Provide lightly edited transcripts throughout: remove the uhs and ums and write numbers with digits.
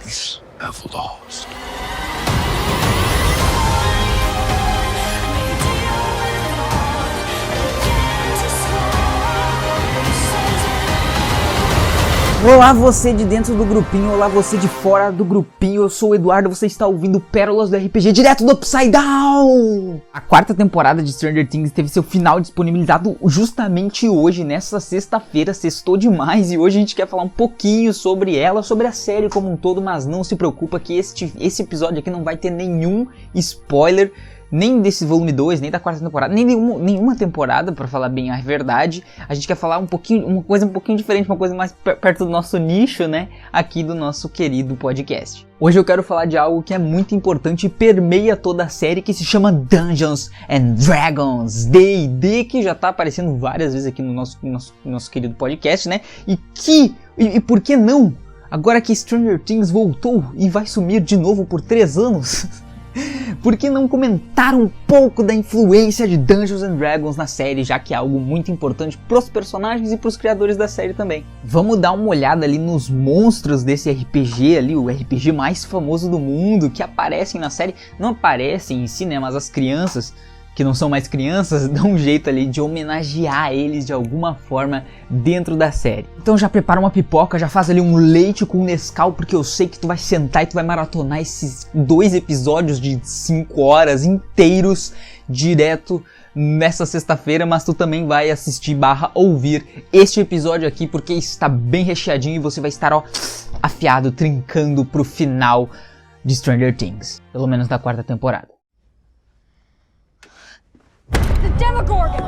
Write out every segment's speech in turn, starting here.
Gods have lost. Olá você de dentro do grupinho, olá você de fora do grupinho, eu sou o Eduardo, você está ouvindo Pérolas do RPG direto do Upside Down! A quarta temporada de Stranger Things teve seu final disponibilizado justamente hoje, nessa sexta-feira, sextou demais, e hoje a gente quer falar um pouquinho sobre ela, sobre a série como um todo, mas não se preocupa que esse episódio aqui não vai ter nenhum spoiler, nem desse volume 2, nem da quarta temporada, nem nenhuma temporada, pra falar bem a verdade. A gente quer falar uma coisa um pouquinho diferente, uma coisa mais perto do nosso nicho, né, aqui do nosso querido podcast. Hoje eu quero falar de algo que é muito importante e permeia toda a série, que se chama Dungeons and Dragons, D&D, que já tá aparecendo várias vezes aqui no nosso querido podcast, né, e por que não? Agora que Stranger Things voltou e vai sumir de novo por 3 anos... Por que não comentar um pouco da influência de Dungeons and Dragons na série, já que é algo muito importante pros personagens e pros criadores da série também. Vamos dar uma olhada ali nos monstros desse RPG ali, o RPG mais famoso do mundo, que aparecem na série. Não aparecem em si, né, mas as crianças, que não são mais crianças, dão um jeito ali de homenagear eles de alguma forma dentro da série. Então já prepara uma pipoca, já faz ali um leite com Nescau, porque eu sei que tu vai sentar e tu vai maratonar esses 2 episódios de 5 horas inteiros direto nessa sexta-feira, mas tu também vai assistir / ouvir este episódio aqui, porque está bem recheadinho e você vai estar, ó, afiado, trincando pro final de Stranger Things, pelo menos da 4ª temporada. The Demogorgon!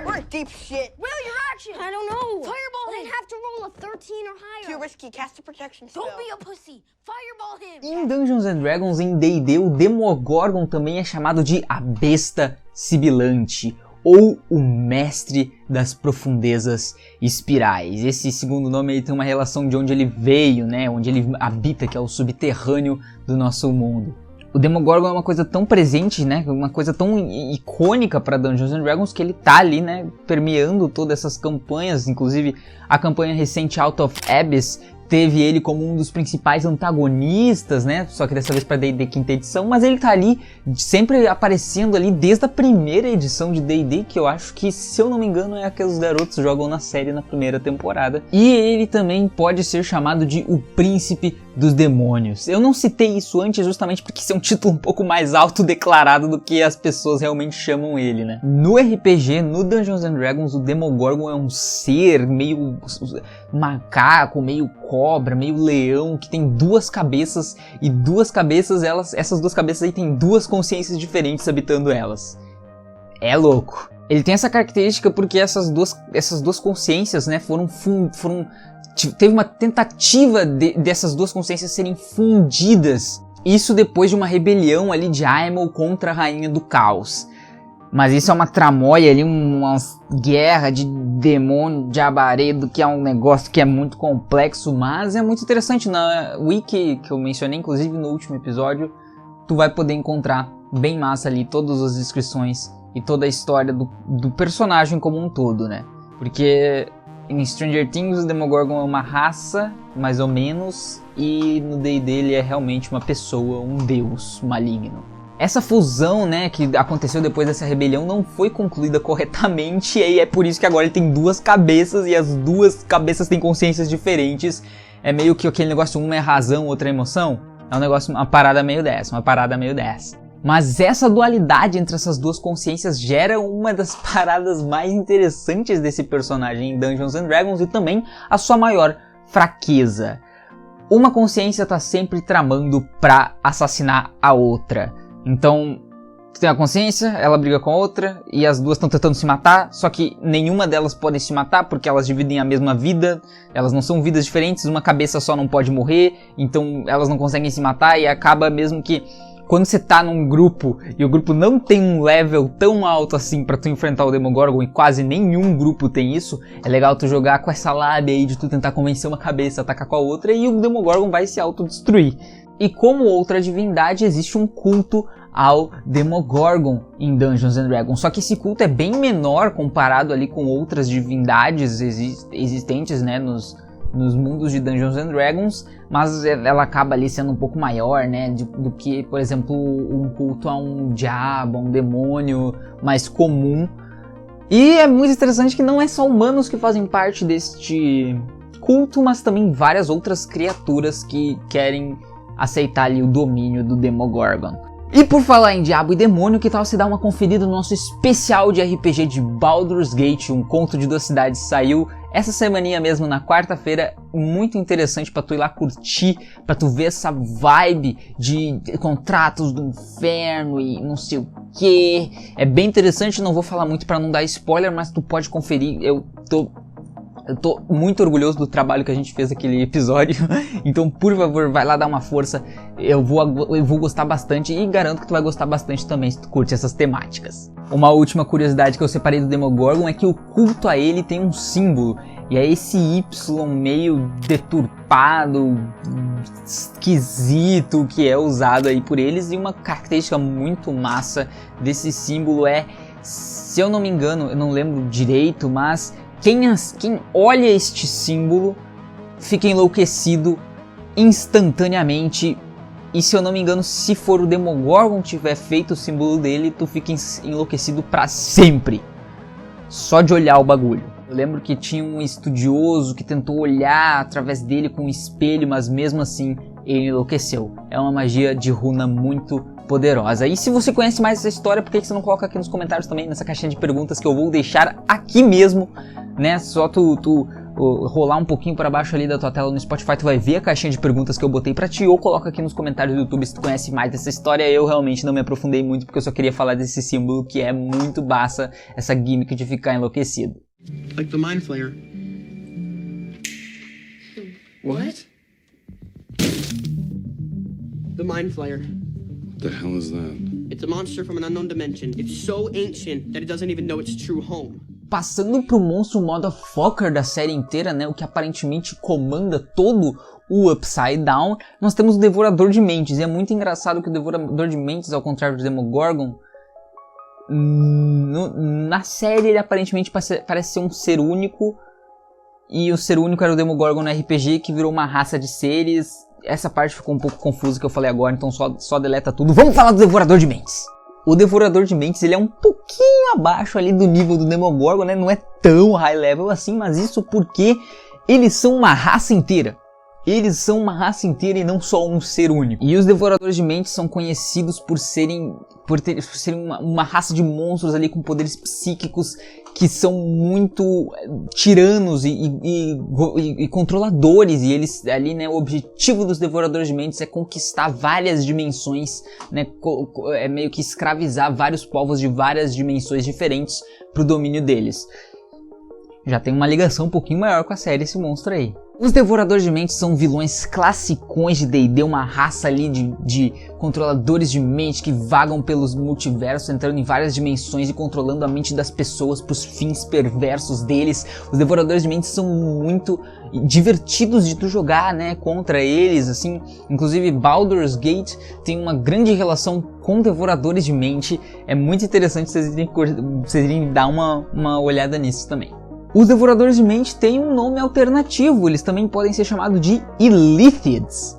We're in deep shit. Will, your action! I don't know. Fireball Then him! have to roll a 13 or higher. Too risky. Cast a protection spell. Don't be a pussy! Fireball him! Em Dungeons and Dragons, em D&D, o Demogorgon também é chamado de a Besta Sibilante, ou o Mestre das Profundezas Espirais. Esse segundo nome aí tem uma relação de onde ele veio, né, onde ele habita, que é o subterrâneo do nosso mundo. O Demogorgon é uma coisa tão presente, né, uma coisa tão icônica para Dungeons and Dragons, que ele tá ali, né, permeando todas essas campanhas. Inclusive a campanha recente Out of Abyss teve ele como um dos principais antagonistas, né, só que dessa vez para D&D 5ª edição, mas ele tá ali sempre aparecendo ali desde a primeira edição de D&D, que eu acho que, se eu não me engano, é a que os garotos jogam na série na primeira temporada. E ele também pode ser chamado de o Príncipe dos Demônios. Eu não citei isso antes justamente porque isso é um título um pouco mais autodeclarado do que as pessoas realmente chamam ele, né? No RPG, no Dungeons and Dragons, o Demogorgon é um ser meio macaco, meio cobra, meio leão, que tem 2 cabeças, e essas 2 cabeças aí tem 2 consciências diferentes habitando elas. É louco. Ele tem essa característica porque essas duas consciências, né, teve uma tentativa dessas 2 consciências serem fundidas. Isso depois de uma rebelião ali de Aemon contra a Rainha do Caos. Mas isso é uma tramóia ali, uma guerra de demônio, de abaredo, que é um negócio que é muito complexo, mas é muito interessante. Na wiki que eu mencionei, inclusive no último episódio, tu vai poder encontrar bem massa ali todas as descrições e toda a história do personagem como um todo, né? Porque em Stranger Things o Demogorgon é uma raça, mais ou menos, e no D&D ele é realmente uma pessoa, um deus maligno. Essa fusão, né, que aconteceu depois dessa rebelião não foi concluída corretamente, e é por isso que agora ele tem 2 cabeças e as 2 cabeças têm consciências diferentes. É meio que aquele negócio, uma é razão, outra é emoção. É um negócio, uma parada meio dessa. Mas essa dualidade entre essas 2 consciências gera uma das paradas mais interessantes desse personagem em Dungeons and Dragons e também a sua maior fraqueza. Uma consciência tá sempre tramando pra assassinar a outra. Então, tu tem a consciência, ela briga com a outra, e as 2 estão tentando se matar, só que nenhuma delas pode se matar, porque elas dividem a mesma vida, elas não são vidas diferentes, uma cabeça só não pode morrer, então elas não conseguem se matar, e acaba mesmo que, quando você tá num grupo, e o grupo não tem um level tão alto assim pra tu enfrentar o Demogorgon, e quase nenhum grupo tem isso, é legal tu jogar com essa lábia aí de tu tentar convencer uma cabeça a atacar com a outra, e o Demogorgon vai se autodestruir. E como outra divindade, existe um culto ao Demogorgon em Dungeons and Dragons. Só que esse culto é bem menor comparado ali com outras divindades existentes, né, nos mundos de Dungeons and Dragons, mas ela acaba ali sendo um pouco maior, né, do que, por exemplo, um culto a um diabo, a um demônio mais comum. E é muito interessante que não é só humanos que fazem parte deste culto, mas também várias outras criaturas que querem aceitar ali o domínio do Demogorgon. E por falar em diabo e demônio, que tal se dar uma conferida no nosso especial de RPG de Baldur's Gate, um conto de duas cidades, saiu essa semaninha mesmo, na quarta-feira, muito interessante pra tu ir lá curtir, pra tu ver essa vibe de contratos do inferno e não sei o que. É bem interessante, não vou falar muito pra não dar spoiler, mas tu pode conferir, eu tô muito orgulhoso do trabalho que a gente fez naquele episódio, então por favor vai lá dar uma força, eu vou gostar bastante e garanto que tu vai gostar bastante também se tu curte essas temáticas. Uma última curiosidade que eu separei do Demogorgon é que o culto a ele tem um símbolo, e é esse Y meio deturpado, esquisito que é usado aí por eles, e uma característica muito massa desse símbolo é, se eu não me engano, eu não lembro direito, mas quem olha este símbolo fica enlouquecido instantaneamente. E se eu não me engano, se for o Demogorgon tiver feito o símbolo dele, tu fica enlouquecido pra sempre. Só de olhar o bagulho. Eu lembro que tinha um estudioso que tentou olhar através dele com um espelho, mas mesmo assim ele enlouqueceu. É uma magia de runa muito poderosa. E se você conhece mais essa história, por que você não coloca aqui nos comentários também, nessa caixinha de perguntas que eu vou deixar aqui mesmo, né? Só tu rolar um pouquinho para baixo ali da tua tela no Spotify, tu vai ver a caixinha de perguntas que eu botei pra ti, ou coloca aqui nos comentários do YouTube se tu conhece mais dessa história. Eu realmente não me aprofundei muito, porque eu só queria falar desse símbolo que é muito massa, essa gimmick de ficar enlouquecido. Like the Mind Flayer. What? The Mind Flayer. What the hell is that? It's a monster from an unknown dimension. It's so ancient that it doesn't even know its true home. Passando pro monstro motherfucker da série inteira, né, o que aparentemente comanda todo o Upside Down, nós temos o Devorador de Mentes. E é muito engraçado que o Devorador de Mentes, ao contrário do Demogorgon, na série ele aparentemente parece ser um ser único, e o ser único era o Demogorgon no RPG, que virou uma raça de seres. Essa parte ficou um pouco confusa que eu falei agora, então só deleta tudo. Vamos falar do Devorador de Mentes! O Devorador de Mentes, ele é um pouquinho abaixo ali do nível do Demogorgon, né? Não é tão high level assim, mas isso porque eles são uma raça inteira. Eles são uma raça inteira e não só um ser único. E os Devoradores de Mentes são conhecidos por serem uma raça de monstros ali com poderes psíquicos que são muito tiranos e controladores. E eles ali, né, o objetivo dos Devoradores de Mentes é conquistar várias dimensões, né, é meio que escravizar vários povos de várias dimensões diferentes pro domínio deles. Já tem uma ligação um pouquinho maior com a série esse monstro aí. Os Devoradores de Mentes são vilões classicões de D&D, uma raça ali de controladores de mente que vagam pelos multiversos, entrando em várias dimensões e controlando a mente das pessoas para os fins perversos deles. Os Devoradores de Mentes são muito divertidos de tu jogar, né, contra eles, assim. Inclusive Baldur's Gate tem uma grande relação com Devoradores de Mente. É muito interessante vocês irem dar uma olhada nisso também. Os Devoradores de Mente têm um nome alternativo, eles também podem ser chamados de Illithids.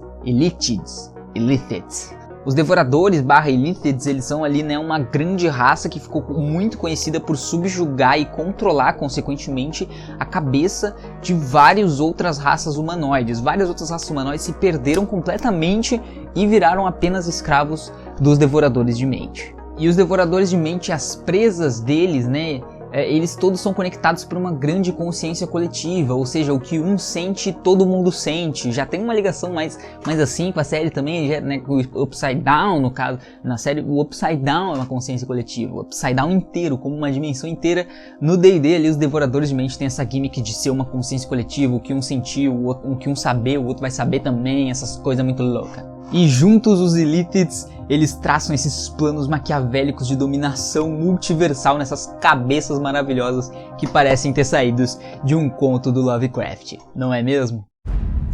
Os Devoradores / Illithids, eles são ali, né, uma grande raça que ficou muito conhecida por subjugar e controlar, consequentemente, a cabeça de várias outras raças humanoides. Várias outras raças humanoides se perderam completamente e viraram apenas escravos dos Devoradores de Mente. E os Devoradores de Mente, as presas deles, né, eles todos são conectados por uma grande consciência coletiva, ou seja, o que um sente, todo mundo sente. Já tem uma ligação mais assim com a série também, já, né, o Upside Down, no caso, na série o Upside Down é uma consciência coletiva, o Upside Down inteiro, como uma dimensão inteira. No D&D ali os Devoradores de Mente têm essa gimmick de ser uma consciência coletiva, o que um sentiu, o que um saber, o outro vai saber também, essas coisas muito loucas. E juntos os Illithids, eles traçam esses planos maquiavélicos de dominação multiversal nessas cabeças maravilhosas que parecem ter saídos de um conto do Lovecraft, não é mesmo?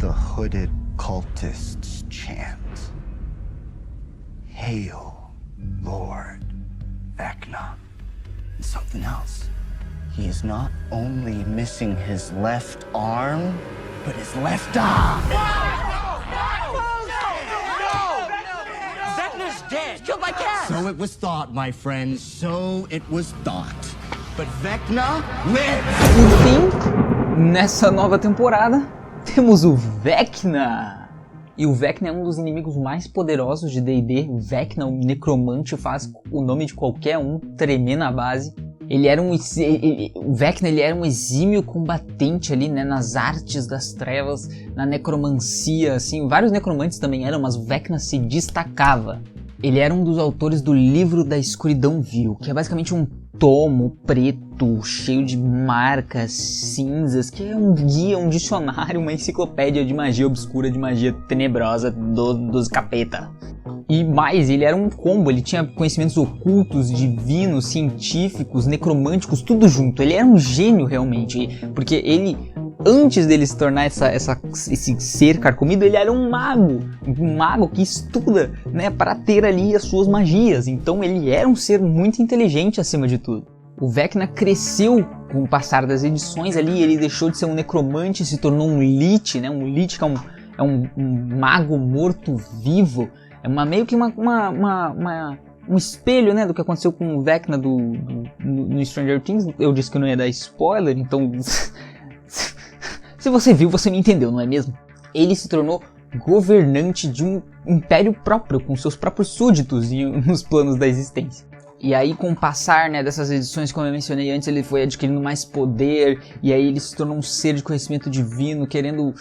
The hooded cultists chant, "Hail, Lord Vecna." And something else. He is not only missing his left arm, but his left arm. Vecna's dead. Killed by cats. So it was thought, my friends. So it was thought. But Vecna lives. Enfim, nessa nova temporada, temos o Vecna. E o Vecna é um dos inimigos mais poderosos de D&D. Vecna, o necromante, faz o nome de qualquer um tremer na base. O Vecna ele era um exímio combatente ali, né, nas artes das trevas, na necromancia, assim. Vários necromantes também eram, mas o Vecna se destacava. Ele era um dos autores do Livro da Escuridão Vil, que é basicamente um tomo preto, cheio de marcas cinzas, que é um guia, um dicionário, uma enciclopédia de magia obscura, de magia tenebrosa dos capeta. E mais, ele era um combo, ele tinha conhecimentos ocultos, divinos, científicos, necromânticos, tudo junto. Ele era um gênio realmente, porque ele, antes dele se tornar esse ser carcomido, ele era um mago que estuda, né, para ter ali as suas magias. Então ele era um ser muito inteligente acima de tudo. O Vecna cresceu com o passar das edições ali, ele deixou de ser um necromante e se tornou um Lich, né? Um Lich que é um mago morto-vivo. É meio que um espelho, né, do que aconteceu com o Vecna no Stranger Things. Eu disse que não ia dar spoiler, então se você viu, você me entendeu, não é mesmo? Ele se tornou governante de um império próprio, com seus próprios súditos nos planos da existência. E aí, com o passar, né, dessas edições, como eu mencionei antes, ele foi adquirindo mais poder, e aí ele se tornou um ser de conhecimento divino, querendo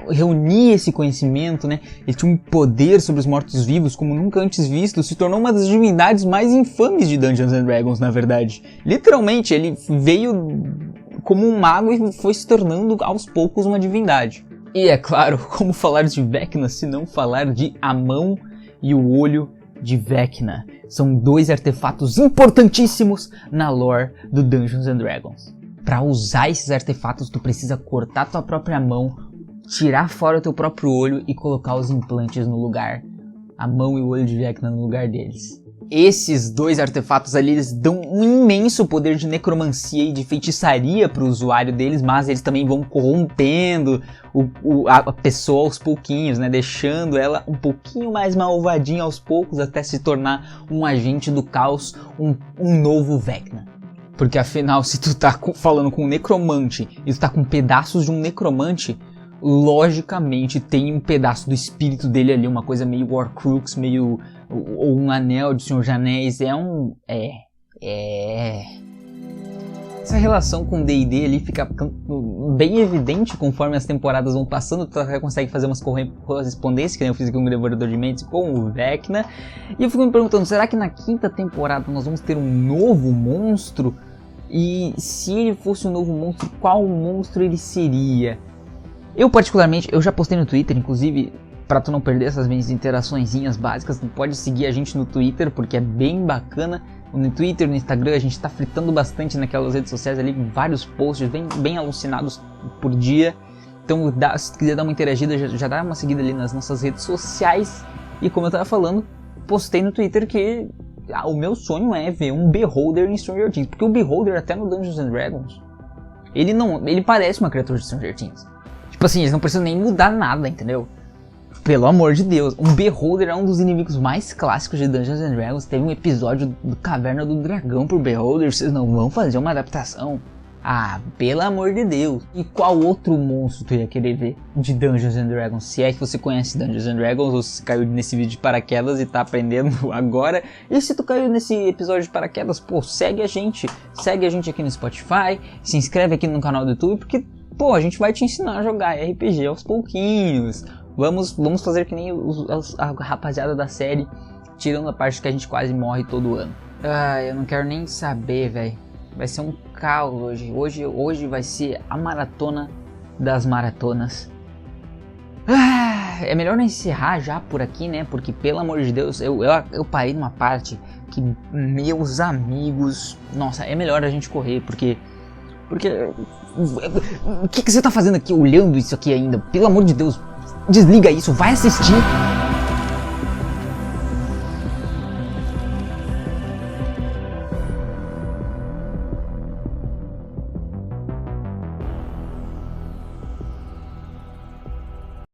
reunir esse conhecimento, né? Ele tinha um poder sobre os mortos-vivos como nunca antes visto, se tornou uma das divindades mais infames de Dungeons & Dragons, na verdade. Literalmente, ele veio como um mago e foi se tornando aos poucos uma divindade. E é claro, como falar de Vecna se não falar de A Mão e o Olho de Vecna. São dois artefatos importantíssimos na lore do Dungeons & Dragons. Para usar esses artefatos, tu precisa cortar tua própria mão, tirar fora o teu próprio olho e colocar os implantes no lugar. A mão e o olho de Vecna no lugar deles. Esses dois artefatos ali, eles dão um imenso poder de necromancia e de feitiçaria para o usuário deles, mas eles também vão corrompendo a pessoa aos pouquinhos, né? Deixando ela um pouquinho mais malvadinha aos poucos até se tornar um agente do caos, um novo Vecna. Porque afinal, se tu tá falando com um necromante e tu tá com pedaços de um necromante, logicamente tem um pedaço do espírito dele ali, uma coisa meio Horcrux, meio... ou um anel de Senhor dos Anéis. Essa relação com D&D ali fica bem evidente conforme as temporadas vão passando. Tu até consegue fazer umas correspondências, que nem eu fiz aqui com o Devorador de Mentes com o Vecna. E eu fico me perguntando, será que na quinta temporada nós vamos ter um novo monstro? E se ele fosse um novo monstro, qual monstro ele seria? Eu particularmente, eu já postei no Twitter, inclusive, para tu não perder essas minhas interaçõezinhas básicas, tu pode seguir a gente no Twitter, porque é bem bacana. No Twitter, no Instagram, a gente tá fritando bastante naquelas redes sociais ali, vários posts bem alucinados por dia. Então, se tu quiser dar uma interagida, já dá uma seguida ali nas nossas redes sociais. E como eu tava falando, postei no Twitter que o meu sonho é ver um Beholder em Stranger Things. Porque o Beholder, até no Dungeons & Dragons, ele parece uma criatura de Stranger Things. Tipo assim, eles não precisam nem mudar nada, entendeu? Pelo amor de Deus, um Beholder é um dos inimigos mais clássicos de Dungeons & Dragons. Teve um episódio do Caverna do Dragão pro Beholder, vocês não vão fazer uma adaptação? Ah, pelo amor de Deus. E qual outro monstro tu ia querer ver de Dungeons & Dragons? Se é que você conhece Dungeons & Dragons ou se caiu nesse vídeo de paraquedas e tá aprendendo agora. E se tu caiu nesse episódio de paraquedas, pô, segue a gente aqui no Spotify, se inscreve aqui no canal do YouTube, porque, pô, a gente vai te ensinar a jogar RPG aos pouquinhos. Vamos fazer que nem a rapaziada da série, tirando a parte que a gente quase morre todo ano. Eu não quero nem saber, velho. Vai ser um caos hoje. Hoje vai ser a maratona das maratonas. É melhor não encerrar já por aqui, né? Porque, pelo amor de Deus, eu parei numa parte que, meus amigos... Nossa, é melhor a gente correr, porque... O que você tá fazendo aqui, olhando isso aqui ainda? Pelo amor de Deus, desliga isso, vai assistir.